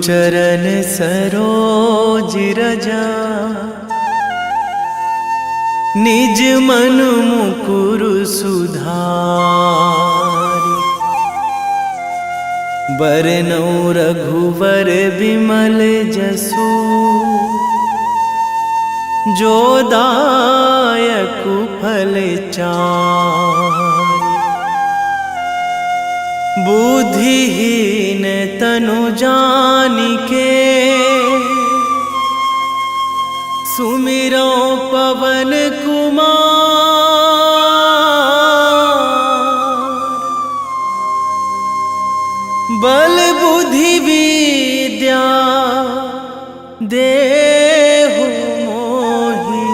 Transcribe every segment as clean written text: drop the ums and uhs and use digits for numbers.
चरण सरोज रजा, निज मन मुकुर सुधारि। बरनौ रघुवर विमल जसु, जो दायक फल चारि। बुद्धिहीन तनु जानिके, सुमिरो पवन कुमार। बल बुद्धि विद्या देहु मोहि,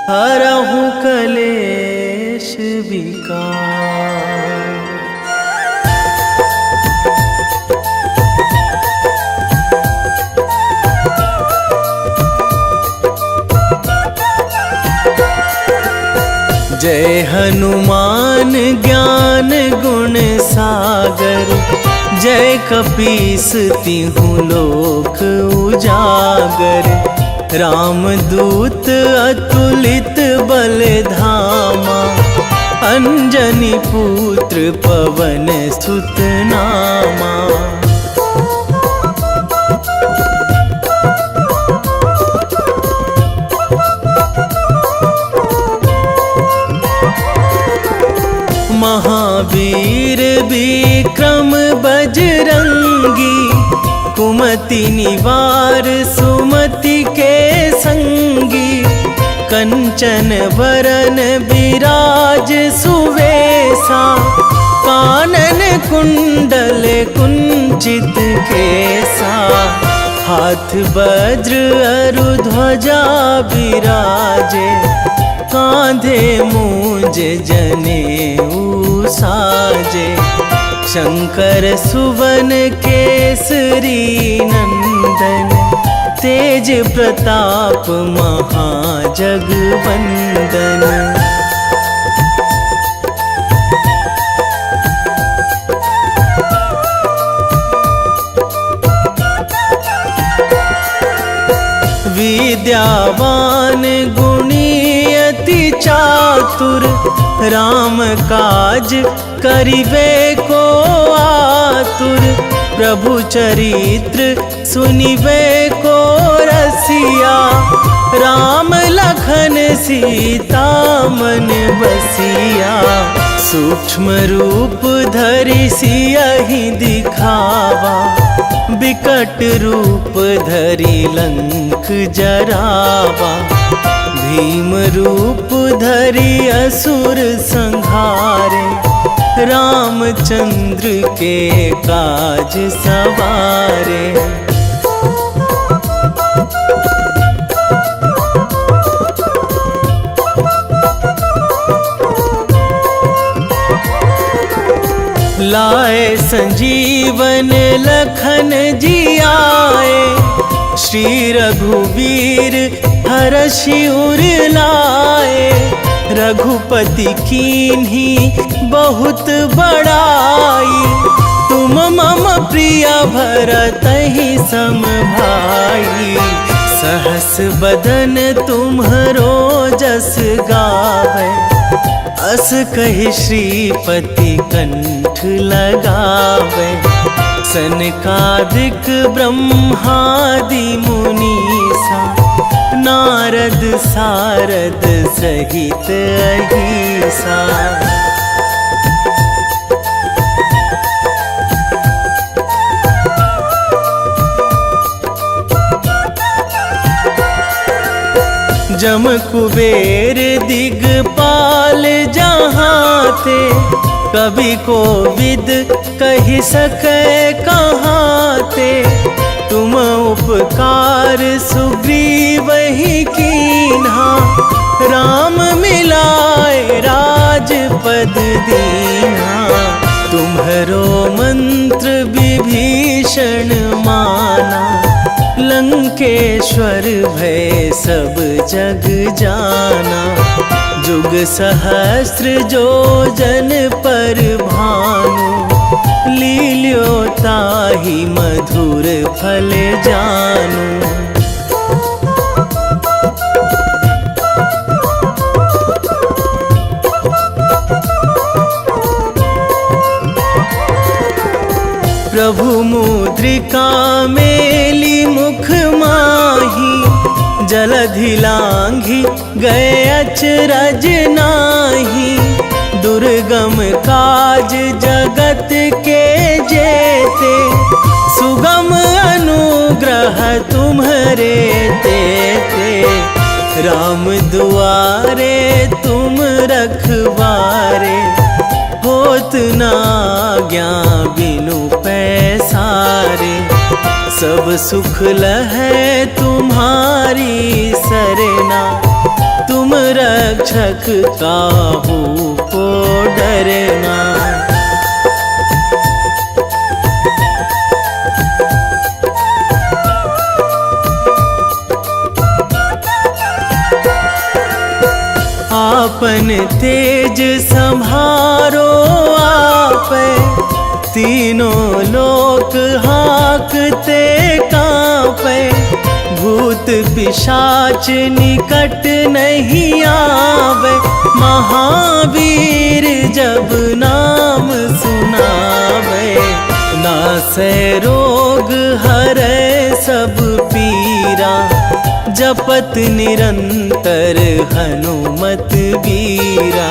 हरहु कलेश विकार। जय हनुमान ज्ञान गुण सागर, जय कपीस तिहु लोक उजागर। रामदूत अतुलित बल धामा, अंजनी पुत्र पवन सुत नामा। महावीर विक्रम बजरंगी, कुमति निवार सुमति के संगी। कंचन वरन विराज सुवेशा, कानन कुंडल कुंचित केसा। हाथ वज्र अरु ध्वजा विराजे, कांधे मूंज जनेऊ साजे। शंकर सुवन केसरी नंदन, तेज प्रताप महाजगवंदन। विद्यावान गुणी अति चातुर, राम काज करिबे को आतुर। प्रभु चरित्र सुनिबे को रसिया, राम लखन सीता मन बसिया। सूक्ष्म रूप धरि सियहि दिखावा, बिकट रूप धरि लंक जरावा। भीम रूप धरि असुर संहारे, रामचंद्र के काज सवारे। लाए संजीवन लखन जियाए, श्री रघुवीर हरषि उर लाए। रघुपति कीन्ही बहुत बड़ाई, तुम मम प्रिय भरतहि सम भाई। सहस बदन तुम्हरो जस गावै, अस कहि श्रीपति कंठ लगावै। सनकादिक ब्रह्मादि मुनीसा, नारद सारद सहित अहिसा। जम कुबेर दिगपाल जहाँ थे, कवि कोविद कहि सकै कहाँ ते। तुम उपकार सुग्रीवहि कीन्हा, राम मिलाए राजपद दीन्हा। तुम्हरो मंत्र विभीषण माना, लंकेश्वर भय सब जग जाना। जुग सहस्र जो जन पर भानु, लील्यो ताहि मधुर फल जानू। प्रभु मुद्रिका मेली मुख माही, जलधि लांघी गए अचरज नाही। दुर्गम काज जगत के जेते, सुगम अनुग्रह तुम्हरे तेते। राम दुआरे तुम रखवारे, होत ना आज्ञा बिनु पैसारे। सब सुख लहै तुम्हारी सरना, तुम रक्षक काहू को डरना। आपन तेज संभारो आपै, तीनों लोक हाकते कांपै। भूत पिशाच निकट नहीं आवे, महावीर जब नाम सुनावे। नासै रोग हरै सब पीरा, जपत निरंतर हनुमत वीरा।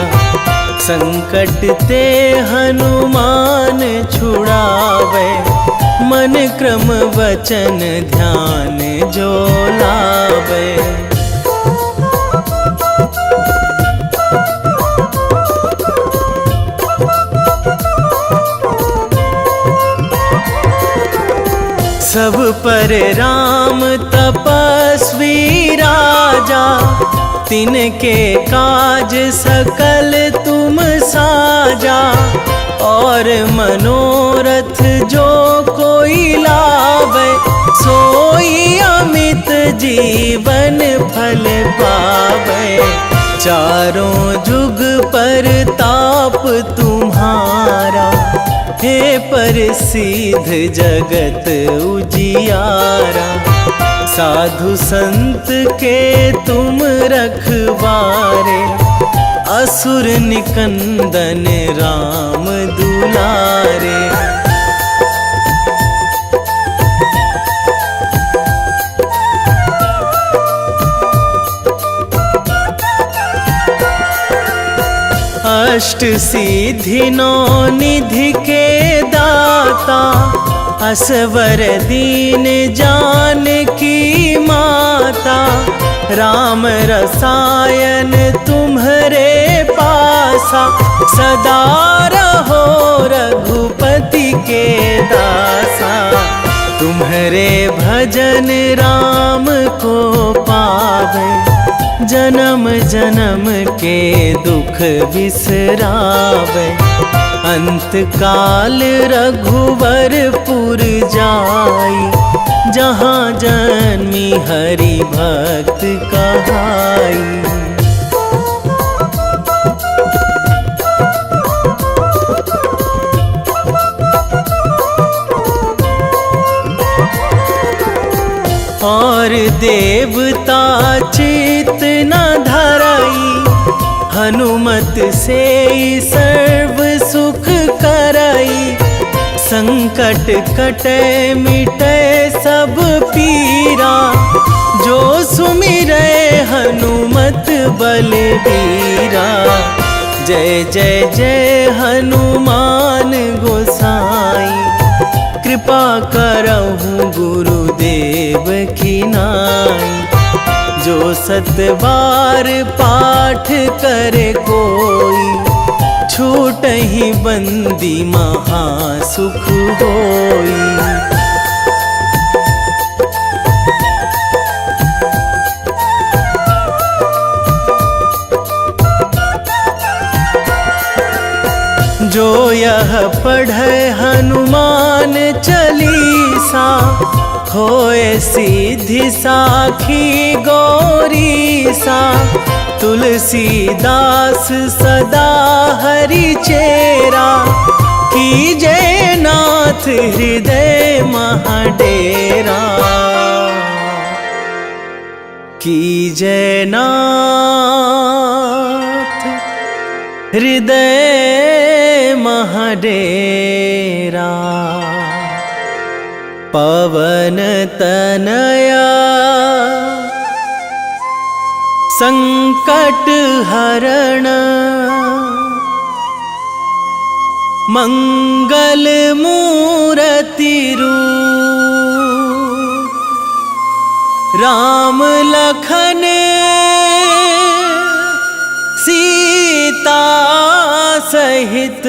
संकट ते हनुमान छुड़ावे, मन क्रम वचन ध्यान जो लावे। सब पर राम तपस्वी राजा, तिनके काज सकल तुम साजा। और मनोरथ जो कोई लावे, सोई अमित जीवन फल पावे। चारों जुग पर ताप तुम्हारा, हे प्रसिद्ध जगत उजियारा। साधु संत के तुम रखवारे, असुर निकंदन राम दुलारे। अष्ट सिद्धि नौ निधि के दाता, असवर दीन जानकी माता। राम रसायन तुम्हरे पासा, सदा रहो रघुपति के दासा। तुम्हरे भजन राम को पावे, जन्म जन्म के दुख बिसरावे। अंत काल रघुवरपुर जाई, जहाँ जन्मी हरि भक्त कहाई। और देवता चित न धराई, हनुमत से सर्व सुख कराई। संकट कटे मिटे सब पीरा, जो सुमिरै हनुमत बलबीरा। जय जय जय हनुमान गोसाई, कृपा करहु गुरुदेव की नाई। जो सतबार पाठ करे कोई, छूटहि बंदी महासुख होई। जो यह पढ़े हनुमान चालीसा, होए सीधी साखी गौरीसा। तुलसीदास सदा हरि चेरा, कीजे नाथ हृदय महाडेरा, कीजे नाथ हृदय महाडेरा। पवन तनया संकट हरण, मंगल मूर्ति रूप, राम लखन सीता सहित।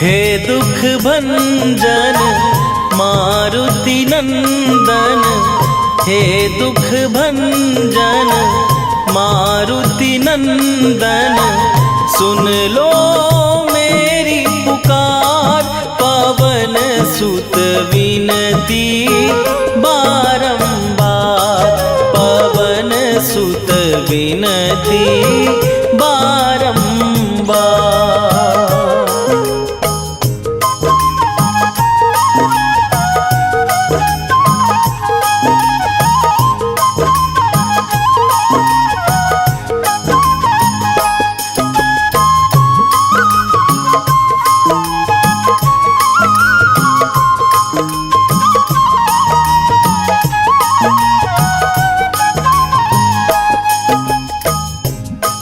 हे दुख भंजन मारुति नंदन, हे दुख भंजन मारुति नंदन, सुन लो मेरी पुकार। पवन सुत विनती बारंबार, पवन सुत विनती बारंबार।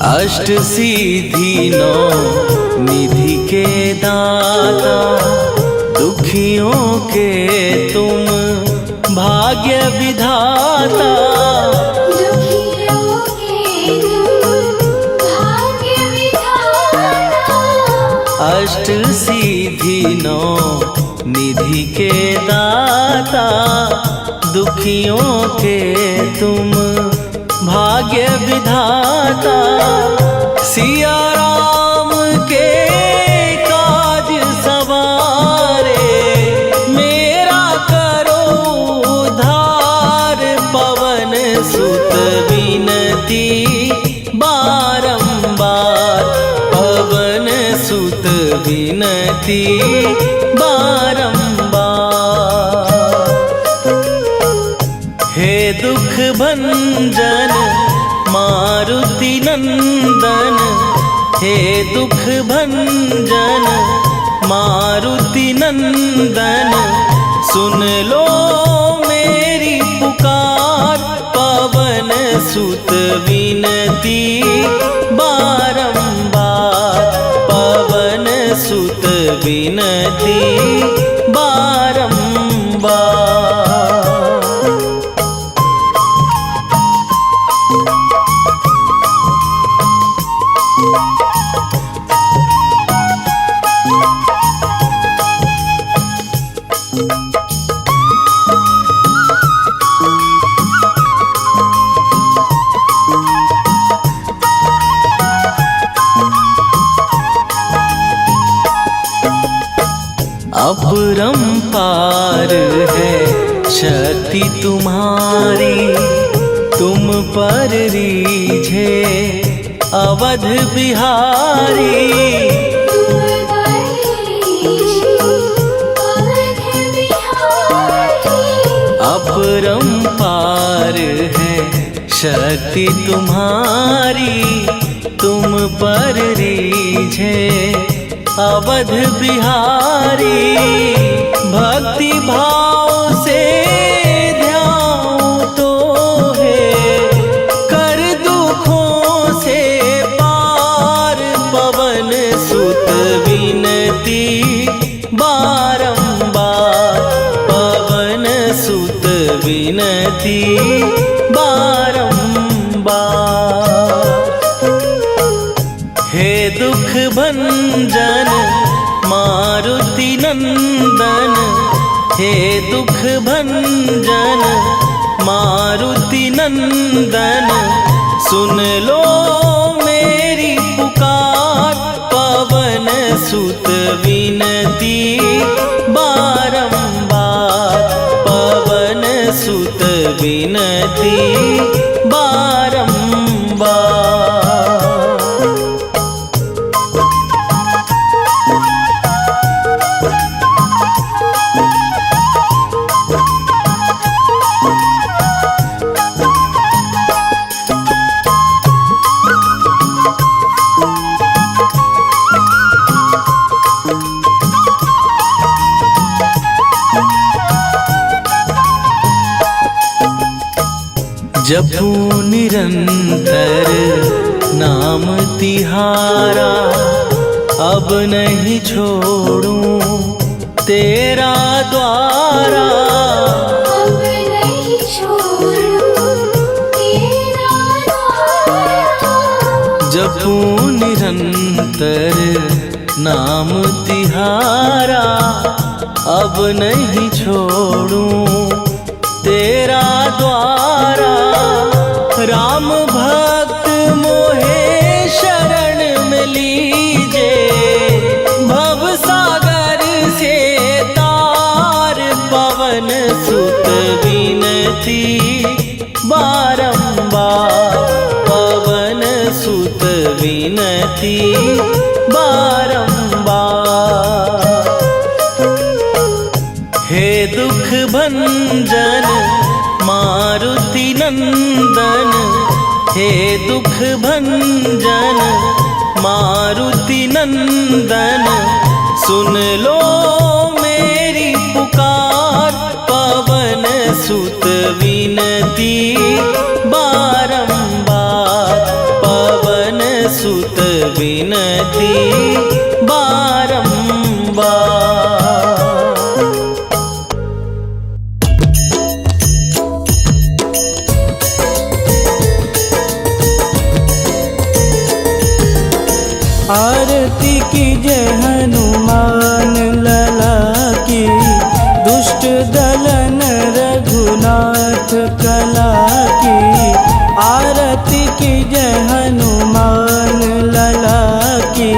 अष्ट सिद्धि नौ निधि के दाता, दुखियों के तुम भाग्य विधाता। दुखियों के तुम भाग्य विधाता। अष्ट सिद्धि नौ निधि के दाता, दुखियों के तुम भाग्य विधाता। सिया राम के काज सवारे, मेरा करो उद्धार। पवन सुत विनती बारंबार, पवन सुत विनती बारंबार। हे दुख भंजन मारुति नंदन, हे दुख भंजन मारुति नंदन, सुन लो मेरी पुकार। पवन सुत विनती बारंबार, पवन सुत विनती बारंबार। अपरंपार है शक्ति तुम्हारी, तुम पर रीझे अवध बिहारी। तुम पर रीझे अवध बिहारी। अपरंपार है शक्ति तुम्हारी, तुम पर रीझे अवध बिहारी। भक्ति भाव से ध्यान तो है, कर दुखों से पार। पवन सुत विनती बारंबार, पवन सुत विनती बारंबार। हे दुख भंजन मारुति नंदन, हे दुख भंजन मारुति नंदन, सुन लो मेरी पुकार। पवन सुत विनती बारंबार, पवन सुत विनती बारंबार। जपू निरंतर नाम तिहारा, अब नहीं छोड़ूं तेरा द्वारा। अब नहीं छोड़ूं तेरा द्वारा। जपू निरंतर नाम तिहारा, अब नहीं छोड़ूं तेरा द्वारा। राम भक्त मोहे शरण में लीजे, भव सागर से तार। पवन सुत विनती बारंबार, पवन सुत विनती बारंबार। हे दुख भंजन मारुति नंदन, हे दुख भंजन मारुति नंदन, सुन लो मेरी पुकार। पवन सुत विनती बारंबार, पवन सुत विनती बारंबार। आरती की जय हनुमान लला की, दुष्ट दलन रघुनाथ कला की। आरती की जय हनुमान लला की,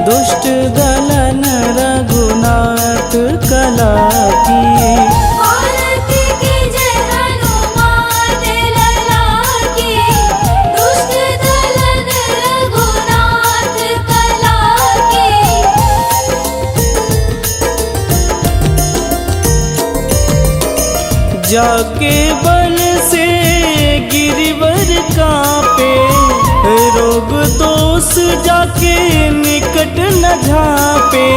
दुष्ट दलन रघुनाथ कला की। आरती की जय हनुमान लला की, दुष्ट दलन रघुनाथ कला की। जाके बल से गिरिवर कांपे, रोग दोष जाके निकट न झांपे।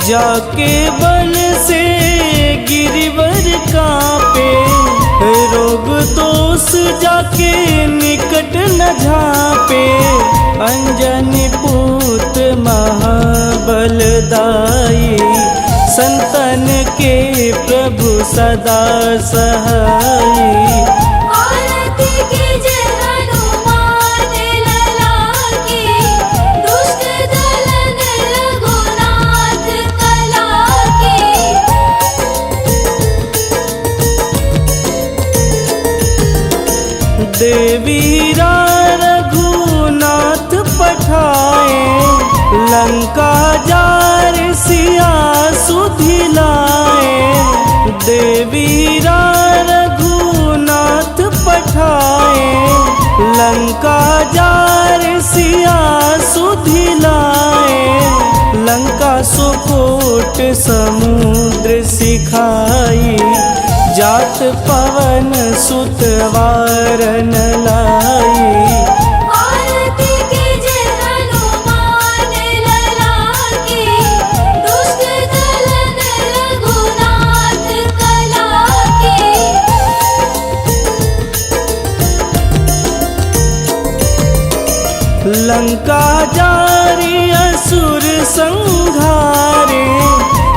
जाके बल से गिरिवर कांपे, रोग दोष जाके निकट न झांपे। अंजनी पूत महाबलदाई, संतन के प्रभु सदा सहाई। आरती की जय हनुमान लला की, दुष्ट दलन रघुनाथ कला की। देवी रघुनाथ पठाए, लंका जार सिया सुधिलाए। देवी रघुनाथ पठाए, लंका जार सिया सुधिलाए। लंका सुकोट समुद्र सिखाई, जात पवन सुत वारन लाई। आरती की जय हनुमान लला की, दुष्ट दलन रघुनाथ कला की। लंका जारी असुर संघारे,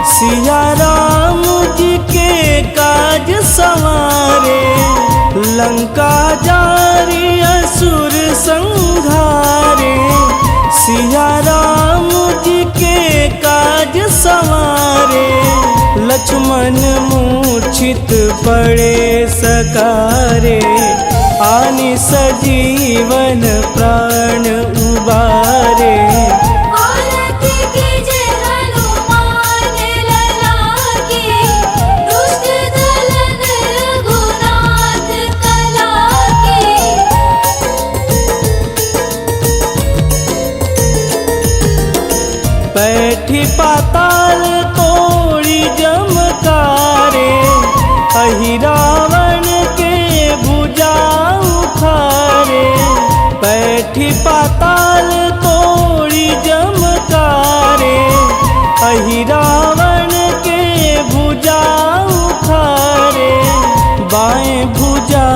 सिया राम जी के काज संवारे। लंका जारी असुर संघारे, सिया राम जी के काज संवारे। लक्ष्मण लक्ष्मण मूर्छित पड़े सकारे, आनि सजीवन प्राण उबारे। आरती कीजे हनुमान लला की, दुष्ट दलन रघुनाथ कला की। बैठी पाताल तोड़ी जमकारे, अहि रावण के भुजा उखारे। बैठी पाताल तोड़ी जमकारे, अहि रावण के भुजा उखारे। बाएं भुजा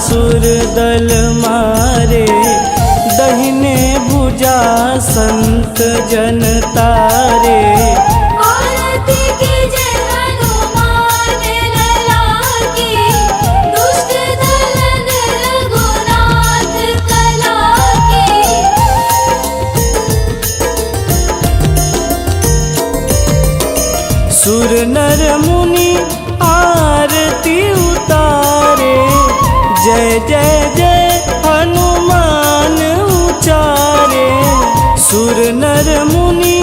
सुर दल मारे, दहिने भुजा संत जन तारे। आरती कीजे हनुमान लला की, दुष्ट दलन रघुनाथ कला की। सुर नर मुनि आरती उतारे, जय जय जय हनुमान उचारे। सुर नर मुनि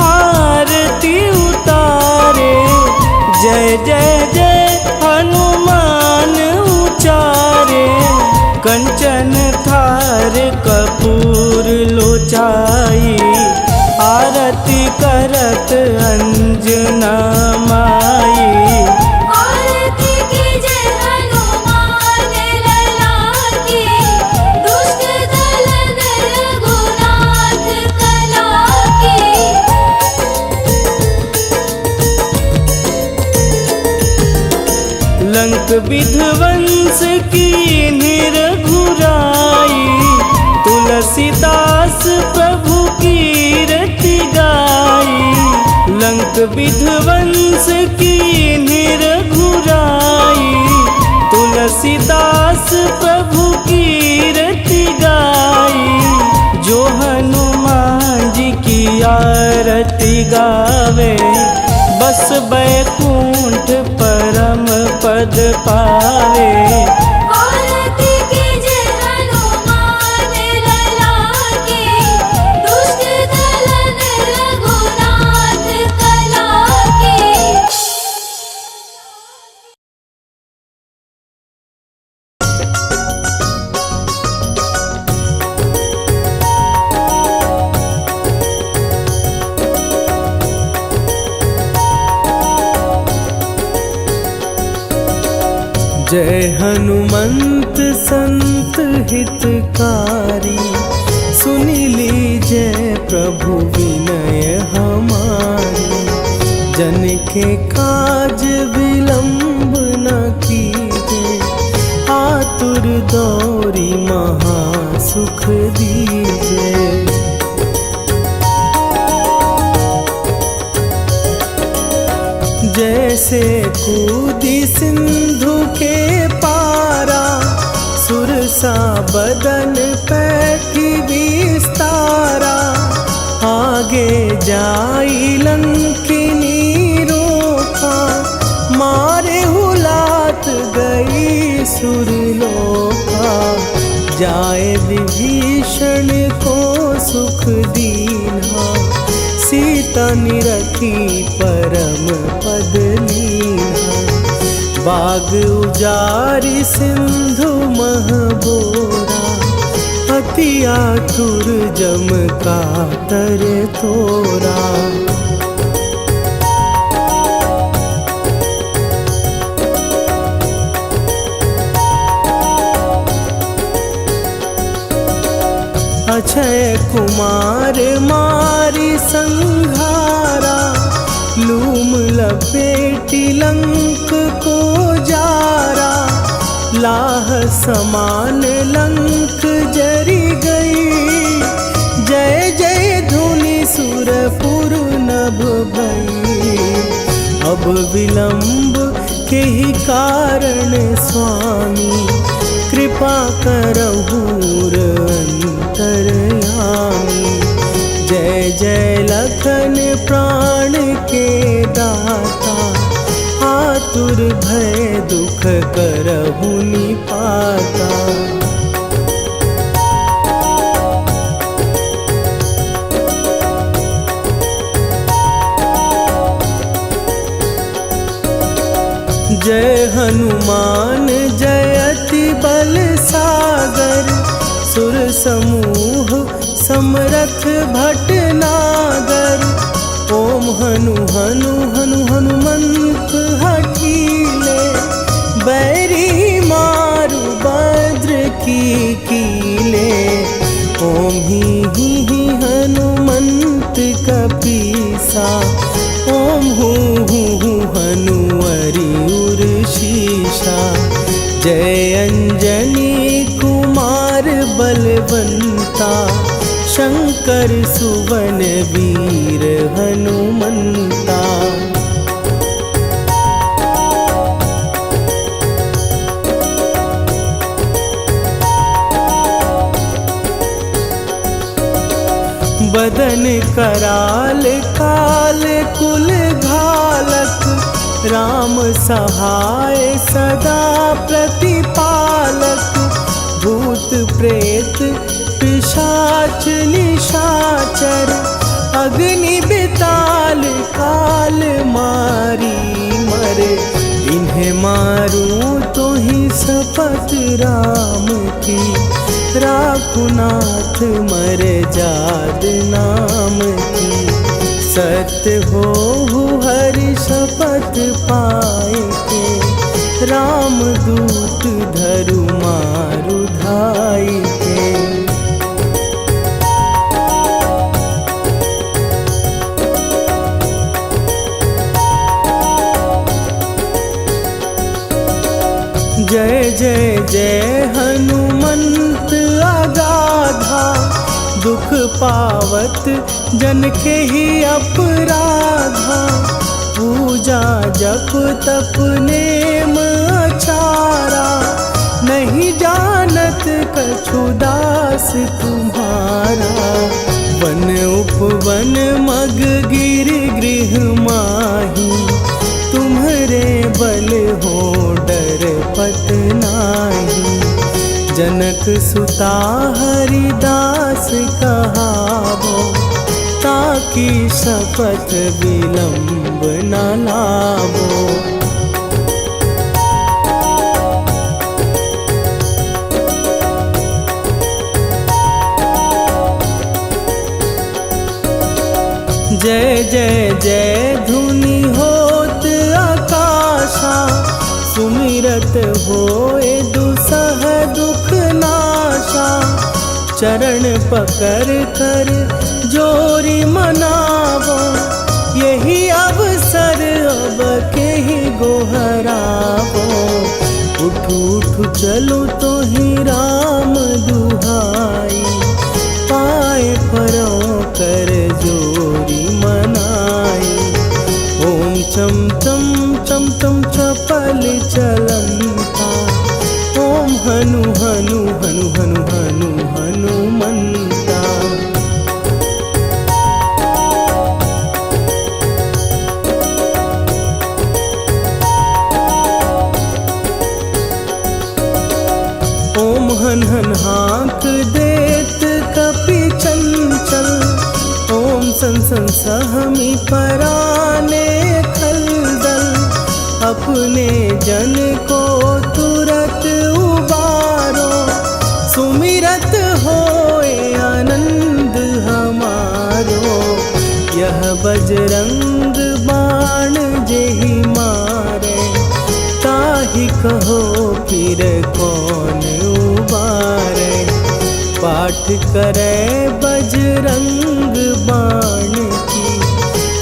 आरती उतारे, जय जय जय हनुमान उचारे। कंचन थार कपूर लोचाई, आरती करत अंजना माई। आरती कीजे हनुमान लला की, दुष्ट दलन रघुनाथ कला की। लंक विध्वंस की निरघुराई, तुलसीदास प्रभु कीरति गाई। लंक विध्वंस की निरघुराई, तुलसीदास प्रभु कीरति गाई। जो हनुमान जी की आरती गावे, बस बैकुंठ परम पद पावे। आरती कीजे हनुमान लला की, दुष्ट दलन रघुनाथ कला की। जय हनुमंत संत हितकारी, सुनि लीजय प्रभु विनय हमारी। जन के काज विलंब न कीजे, आतुर दौरी महा सुख दीजे। जैसे कूदी सिंधु के पारा, सुरसा बदन पैठी विस्तारा। आगे जाई लंकिनी रोका, मारे हुलात गई सुरलोका। जाए विभीषण को सुख दीना, सीता निरखी परम पद लीना। बाग उजारी सिंधु महबोरा, अति आतुर जम कातर तोरा। अक्षय कुमार मारी संघारा, लूम लपेटी लंक को जारा। लाह समान लंक जरी गई, जय जय धुनि सुरपुर नभ भई। अब विलंब के ही कारण स्वामी, कृपा करहु अंतरयामी। जय जय लखन प्राण के दाता, दुख करहु निपाता। जय हनुमान जयति बल सागर, सुर समूह समरथ भटनागर। ओम हनु हनु हनु हनुमंत हठीले, बैरी मारु भद्र की कीले। ओम ही हनुमंत कपीसा, ओम हूँ हनुवरि उर शीशा। जय अंजनी कुमार बलवंता, शंकर सुवन वीर हनुमंता। बदन कराल काल कुल घालक, राम सहाय सदा प्रतिपालक। भूत प्रेत पिशाच निशाचर, अग्नि बिताल काल मारी मरे। इन्हें मारूं तो ही शपथ राम की, राखुनाथ मर जाद नाम की। सत्य हो हरि शपथ पाए के, राम दूत धरु मारु धाई के। जय जय जय हनुमंत अगाधा, दुख पावत जन के ही अपराधा। पूजा जप तप नेम आचारा, नहीं जानत कछु दास तुम्हारा। वन उपवन मग गिर गृह माही, तुम्हरे बल हो डर पत नाही। जनक सुता हरिदास कहावो, ताकि शपथ विलंब न लावो। जय जय जय धुनि होत आकाशा, सुमिरत होए दुसह दुख नाशा। चरण पकड़ कर जोरी मनावो, यही अवसर अब के ही गोहरावो। उठू उठू चलो तो ही राम दुहाई, पाए परों कर जोरी मनाई। ओम चम चम चम चम चपल चलंता, ओम हनु हनु हनु हनु हनु हनुमंता। ओम हन हन हाँक देत कपि चंचल, ओम सन सन सहमी पराने खलदल। अपने जन को तुरत उबारो, सुमिरत होए आनंद हमारो। यह बजरंग बाण जेहि मारे, ताहि कहो फिर कौन उबारे। पाठ करे बजरंग बाण की,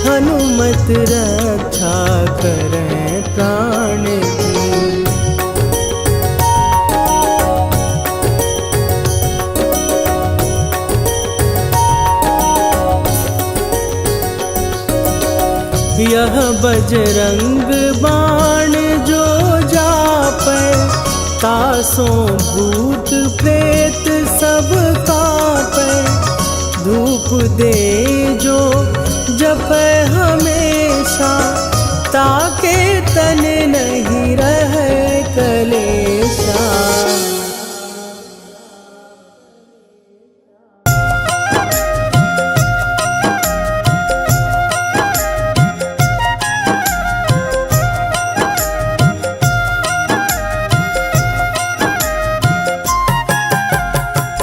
हनुमत रक्षा करे प्राण की। यह बजरंग बाण जो जापै, तासों भूत प्रेत सब कापै। धूप दे जो जपै हमेशा, ताके तन नहीं रहे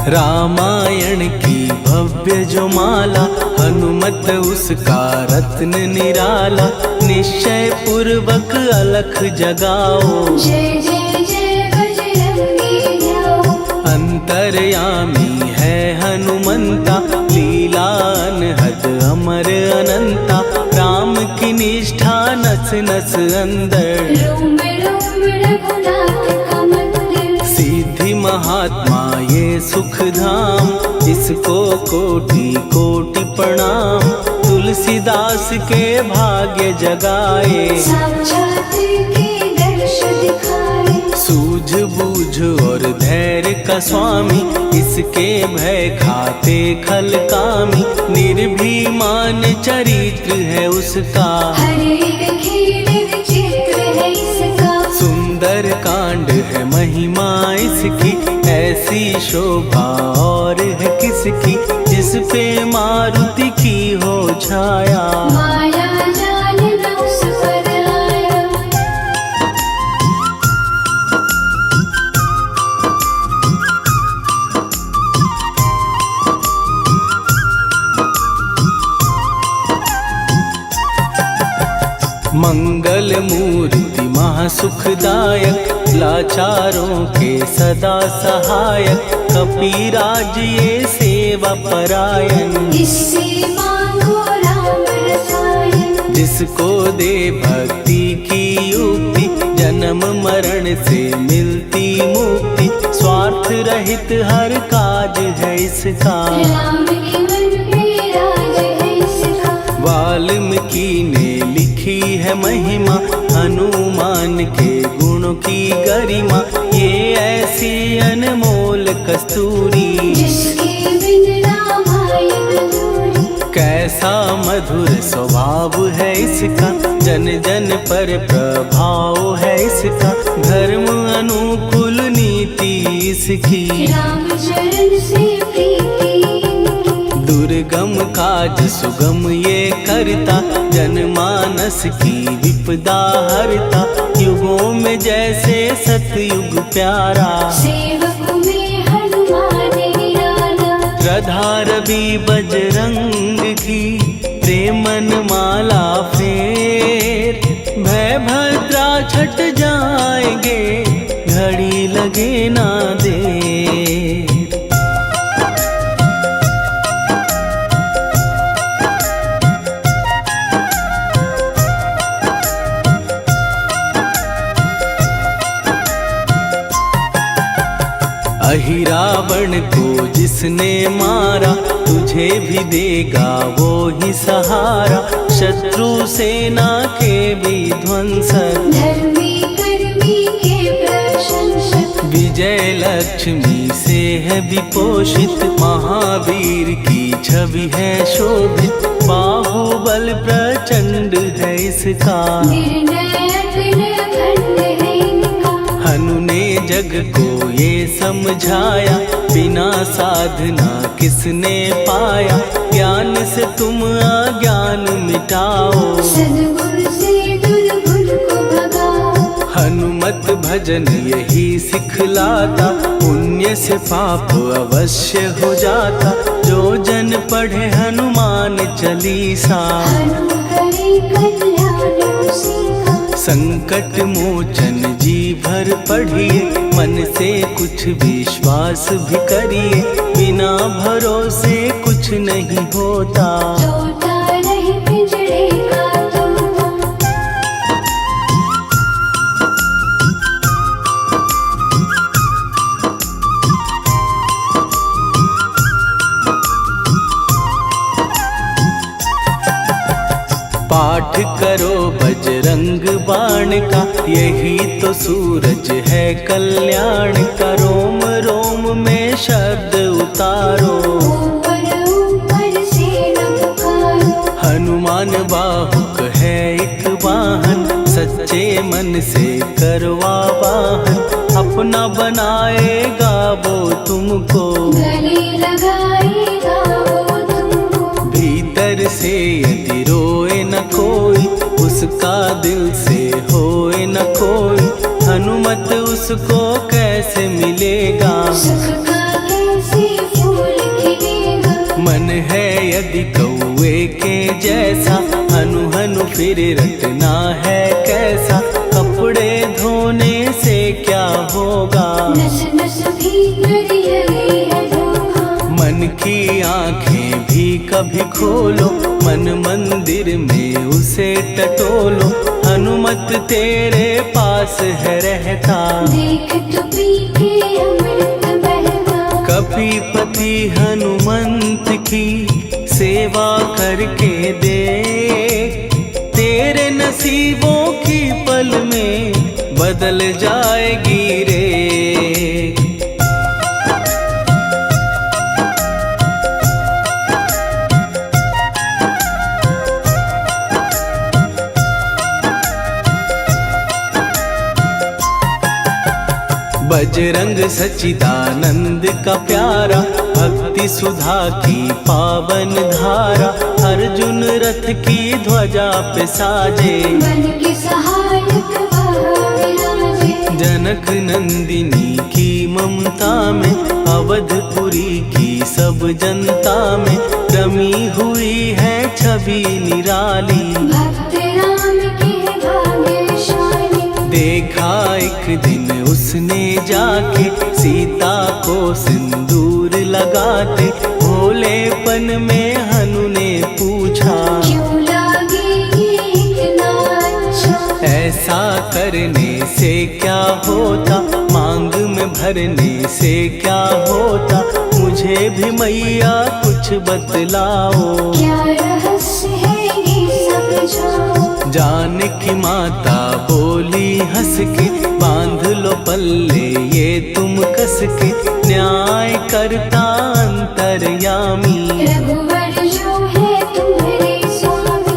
रामायण की भव्य जो माला, हनुमत उसका रत्न निराला। निश्चय पूर्वक अलख जगाओ, जय जय जय बजरंगी ध्याओ। अंतर्यामी है हनुमंता, लीला अनहद अमर अनंता। राम की निष्ठा नस नस अंदर, रोम रोम रघुनाथ का मंदिर। सिद्धि महात्मा ये सुख धाम, इसको कोटि कोटि प्रणाम। तुलसीदास के भाग्य जगाए, साक्षात के दर्श दिखाए। सूझ बूझ और धैर्य का स्वामी, इसके भय खाते खल कामी। निर्भीमान चरित्र है उसका, हर एक खेल विचित्र है इसका। सुंदर कांड है महिमा इसकी, ऐसी शोभा और है किसकी। जिस पे मारुति की हो छाया, माया जाल न उस पर आया। मंगल मूर्ति महासुखदायक, लाचारों के सदा सहायक। कपिराज ये सेवा परायण, इससे मांगो राम रसायन। जिसको दे भक्ति की युक्ति, जन्म मरण से मिलती मुक्ति। स्वार्थ रहित हर काज है इसका, राम के मन में राज है इसका। वाल्मीकि ने लिखी है महिमा, हनुमान के गुणों की गरिमा। ये ऐसी अनमोल कस्तूरी, जिसके बिन रामायण अधूरी। कैसा मधुर स्वभाव है इसका, जन जन पर प्रभाव है इसका। धर्म अनुकूल नीति इसकी, राम चरण से प्रीति। दुर्गम काज सुगम ये करता, जनमानस की विपदा हरता। युगों में जैसे सतयुग प्यारा, सेवक में हनुमान निराला। श्रद्धा रवि बजरंग की, प्रेमन माला फेर। भय भद्रा छट जाएंगे, घड़ी लगे ना देर। अहिरावण को जिसने मारा, तुझे भी देगा वो ही सहारा। शत्रु सेना के विध्वंसक, धर्मी कर्मी के प्रशंसक। विजय लक्ष्मी से है विपोषित, महावीर की छवि है शोभित। बाहुबल प्रचंड है इसका, निर्णय अखंड है इनका। हनु ने जग को ये समझाया, बिना साधना किसने पाया। ज्ञान से तुम अज्ञान मिटाओ, सद्गुरु से दुर्गुण को भगाओ। हनुमत भजन यही सिखलाता, पुण्य से पाप अवश्य हो जाता। जो जन पढ़े हनुमान चालीसा, हनु करे कल्याण उसी का। संकट मोचन जी भर पढ़िए, मन से कुछ विश्वास भी करिए। बिना भरोसे कुछ नहीं होता, तोता रहे पिंजरे का तोता। पाठ करो बजरंग बाण का, यही तो सूरज है कल्याण का। रोम रोम में शब्द उतारो, ऊपर ऊपर से न पुकारो। हनुमान बाहुक है एक वाहन, सच्चे मन से करवा वाहन। अपना बनाएगा वो तुमको, गले लगाएगा वो तुमको। भीतर से यदि रोए न कोई, उसका दिल से होए न कोई। हनुमत उसको कैसे मिलेगा, सुख का कैसे यदि कौए के जैसा, हनु हनु फिर रटना है कैसा। कपड़े धोने से क्या होगा, नस नस भीतर यही है धोखा। मन की आंखें भी कभी खोलो, मन मंदिर में उसे टटोलो। हनुमत तेरे पास है रहता, देख तो पी के अमृत बहता। कपीपति हनुमंत की सेवा करके दे, तेरे नसीबों की पल में बदल जाएगी रे। बजरंग सच्चिदानंद का प्यारा, भक्ति सुधा की पावन धारा। अर्जुन रथ की ध्वजा पे साजे, बन के सहायक वहाँ विराजे। जनक नंदिनी की ममता में, अवधपुरी की सब जनता में रमी हुई है छवि निराली। भक्त राम के भाग्यशाली, देखा एक दिन उसने जाके सीता को सिंदूर लगाते। भोलेपन में हनु ने पूछा, क्यों लागे ये इतना अच्छा। ऐसा करने से क्या होता, मांग में भरने से क्या होता। मुझे भी मैया कुछ बतलाओ, क्या रहस्य है ये सब जाओ। जानकी माता बोली हंस के, बांध लो पल्ले ये तुम कस के। न्याय करता अंतर्यामी, रघुवर जो है तुम्हारे स्वामी।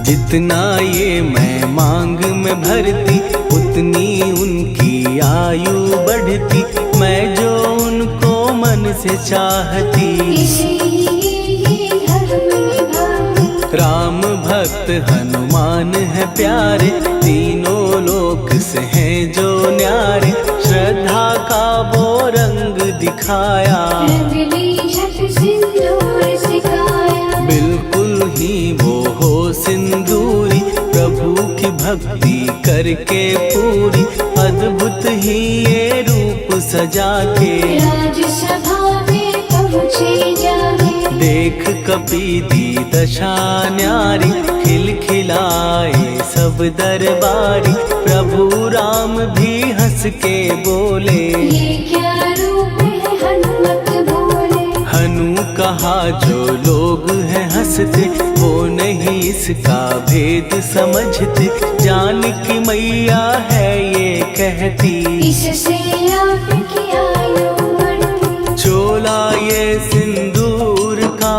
जितना ये मैं मांग में भरती, उतनी उनकी आयु बढ़ती। मैं जो उनको मन से चाहती, इसीलिए धर्म निभाती। राम भक्त हनुमान है प्यारे, तीनों लोक से हैं जो न्यारे। श्रद्धा का वो रंग दिखाया, रंगली झट सिंदूर सिखाया। बिल्कुल ही वो हो सिंदूरी, प्रभु की भक्ति करके पूरी। अद्भुत ही ये रूप सजा के, राजसभा में पहुँचे जाके। देख कपीदी दशा न्यारी, खिलखिलाए सब दरबारी। प्रभु राम भी हंस के बोले, ये क्या रूप है हनुमत बोले। हनु कहा जो लोग हैं हंसते, वो नहीं इसका भेद समझते। जानकी मैया है ये कहती, इससे आपकी आयु बढ़ती। चोला ये सिंदूर का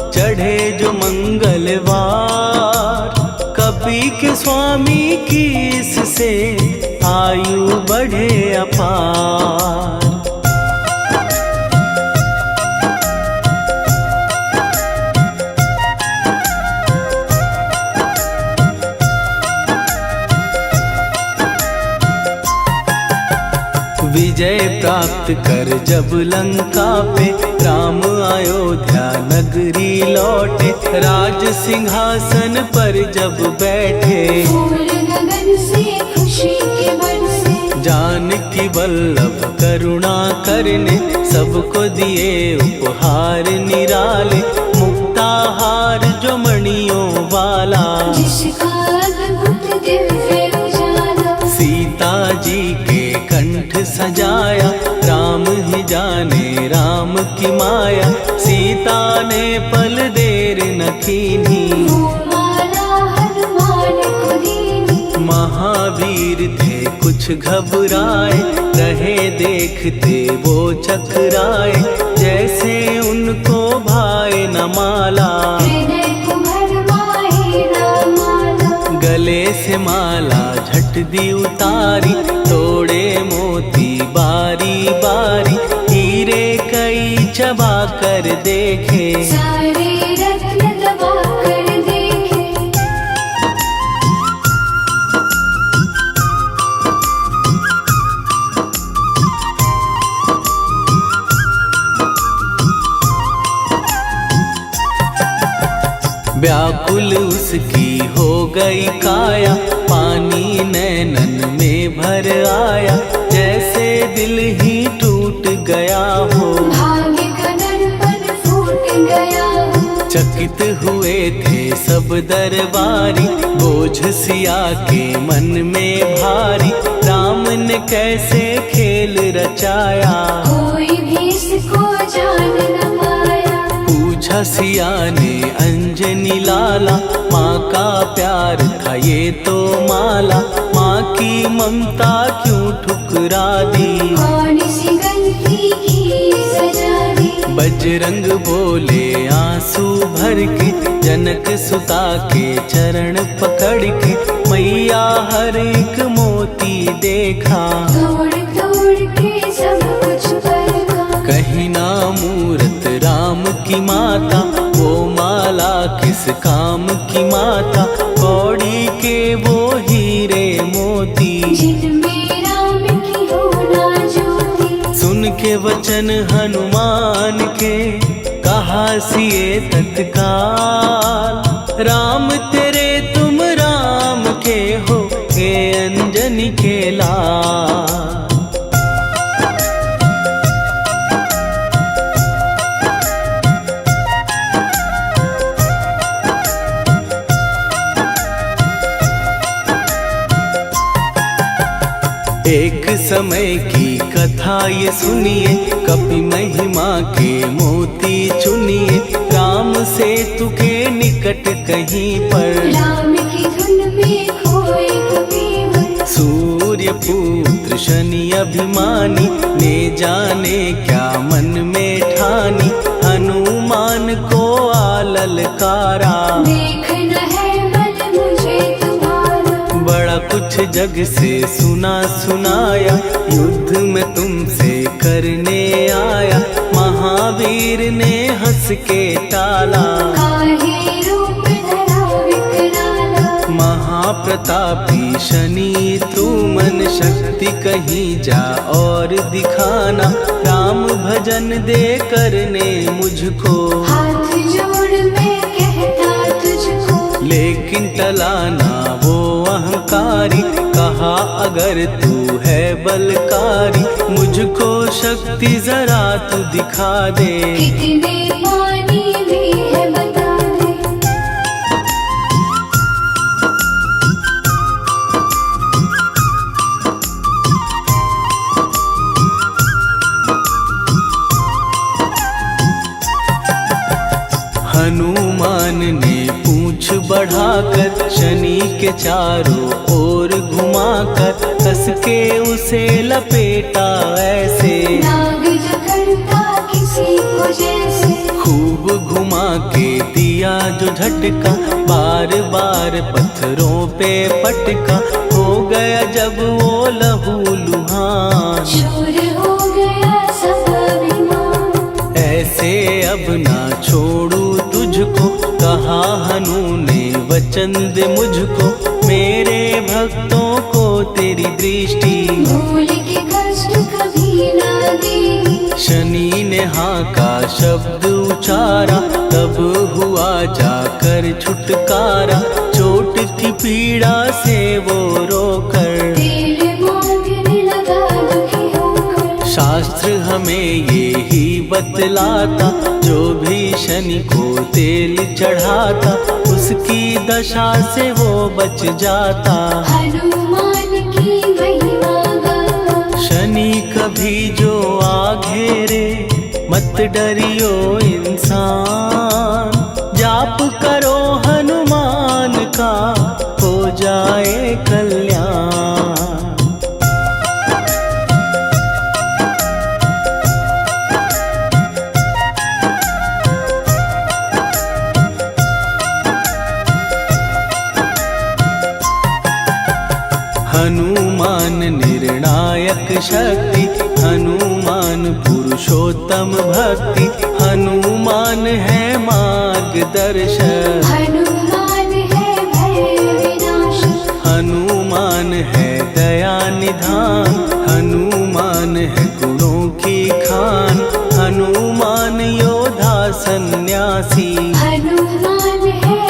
चढ़े जो मंगलवार। कपी के स्वामी की इससे आयु बढ़े अपार। विजय प्राप्त कर जब लंका पे, राम अयोध्या नगरी लौटे। राज सिंहासन पर जब बैठे, फूल गगन से खुशी के बरसे। जानकी वल्लभ करुणा करने, सबको दिए उपहार निराले। मुक्ताहार जो मणियों वाला, जिसका अद्भुत दिव्य उजाला। सीता जी के कंठ सजाया। राम ही जाने राम की माया, सीता ने पल देर न कीन्ही। वो माला हनुमान को दीनी। महावीर थे कुछ घबराए, रहे देखते वो चकराए। जैसे उनको भाए न माला, हृदय को भरमाए रामाला। गले से माला झट दी उतारी। तोड़े मोती बारी बारी, हीरे कई चबा कर देखे। सारे रत्न दबा कर व्याकुल उसकी हो गई काया, पानी नैनन में भर आया, जैसे दिल ही टूट गया हो। भाग्य का दर्पण फूट गया हो। चकित हुए थे सब दरबारी, बोझ सिया के मन में भारी, राम ने कैसे खेल रचाया, कोई भी इसको जान न पाया। पूछा सिया ने अंजनी लाला, माँ का प्यार था ये तो माला, माँ की ममता क्यों ठुकरा दी, कौन सी गलती की सजा दी। बजरंग बोले आंसू भर के, जनक सुता के चरण पकड़ के, मैया हर एक मोती देखा, तोड़ तोड़ के सब कुछ परखा। कहीं ना मूरत राम की माता, वो माला किस काम की माता, कौड़ी के वो हीरे मोती, जिनमें राम की हो ना ज्योति। सुन के वचन हनुमान के, कहा सिए तत्काल, राम तेरे तुम राम के हो, हे अंजनी के लाल। एक समय की कथा ये सुनिए, कपि महिमा के मोती चुनिए, राम सेतु के निकट कहीं पर, राम की धुन में खोए कबीर। सूर्य पुत्र शनि अभिमानी, ने जाने क्या मन में ठानी, हनुमान को आललकारा, देखना है बल मुझे तुम्हारा। बड़ा कुछ जग से सुना सुनाया, युद्ध में तुमसे करने आया, महावीर ने हंस के टाला, काहे रूप धरा विकराला। महाप्रतापी शनि तू मन शक्ति कहीं जा और दिखाना, राम भजन दे करने मुझको, हाथ जोड़ मैं कहता तुझको। लेकिन टलाना वो अहंकारी, कहा अगर तू है बलकारी, मुझको शक्ति जरा तू दिखा दे, कितने पानी में है बता दे। हनुमान ने पूंछ बढ़ाकर, शनि के चारों ओर घुमाकर, कस के उसे लपेटा ऐसे, नाग जो करता किसी को जैसे। खूब घुमा के दिया जो झटका, बार बार पत्थरों पे पटका, हो गया जब वो लहू लुहान, चूर हो गया सब अभिमान। ऐसे अब ना छोड़ू तुझको, कहा हनु ने वचन दे मुझको, मेरे भक्तों को तेरी दृष्टि, भूल के कष्ट कभी ना देगी। शनि ने हाँ का शब्द उचारा, तब हुआ जाकर छुटकारा, चोट की पीड़ा से वो रोकर, तेल मांगने लगा दुखी होकर। शास्त्र हमें ये ही बतलाता, जो भी शनि को तेल चढ़ाता, उसकी दशा से वो बच जाता, हनुमान की महिमा गाता। शनि कभी जो आ घेरे, मत डरियो इंसान, जाप करो हनुमान का, हो जाए कल्याण। हनुमान निर्णायक शक्ति, हनुमान पुरुषोत्तम भक्ति, हनुमान है मार्गदर्शक, हनुमान है भय विनाशक। हनुमान है दया निधान, हनुमान है गुणों की खान, हनुमान योद्धा सन्यासी, हनुमान है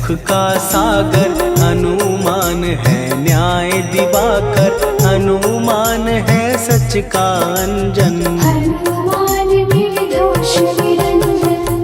सुख का सागर, हनुमान है न्याय दिवाकर, हनुमान है सच का अंजन। हनुमान निर्दोष निरंजन।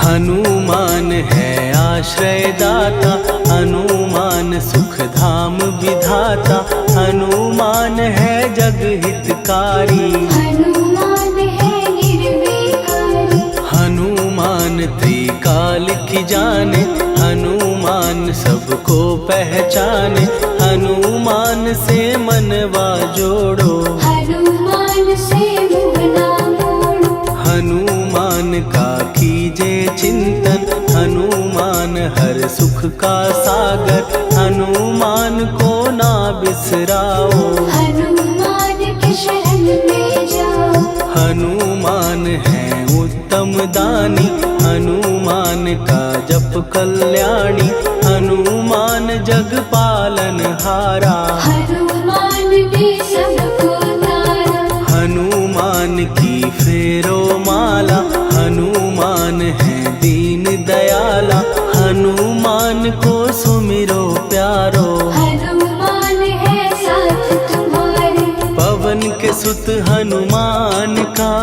हनुमान है आश्रय दाता, हनुमान सुख धाम विधाता, हनुमान है जग हितकारी। हनुमान है निर्विकारी। हनुमान त्रिकाल की जाने, हनुमान सबको पहचाने, हनुमान से मनवा जोड़ो, हनुमान से मुँह ना मोड़ो। हनुमान का कीजे चिंतन, हनुमान हर सुख का सागर, हनुमान को ना बिसराओ, हनुमान के शरण में जाओ। हनुमान है उत्तम दानी, हनुमान का जप कल्याणी, हनुमान जग पालन हारा। हनुमान ने सबको तारा। हनुमान की फेरो माला, हनुमान है दीन दयाला, हनुमान को सुमिरो प्यारो। हनुमान है साथ तुम्हारे। पवन के सुत हनुमान का,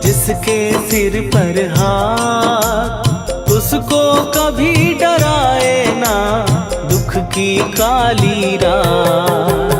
जिसके सिर पर हाथ, उसको कभी डराए ना दुख की काली रात।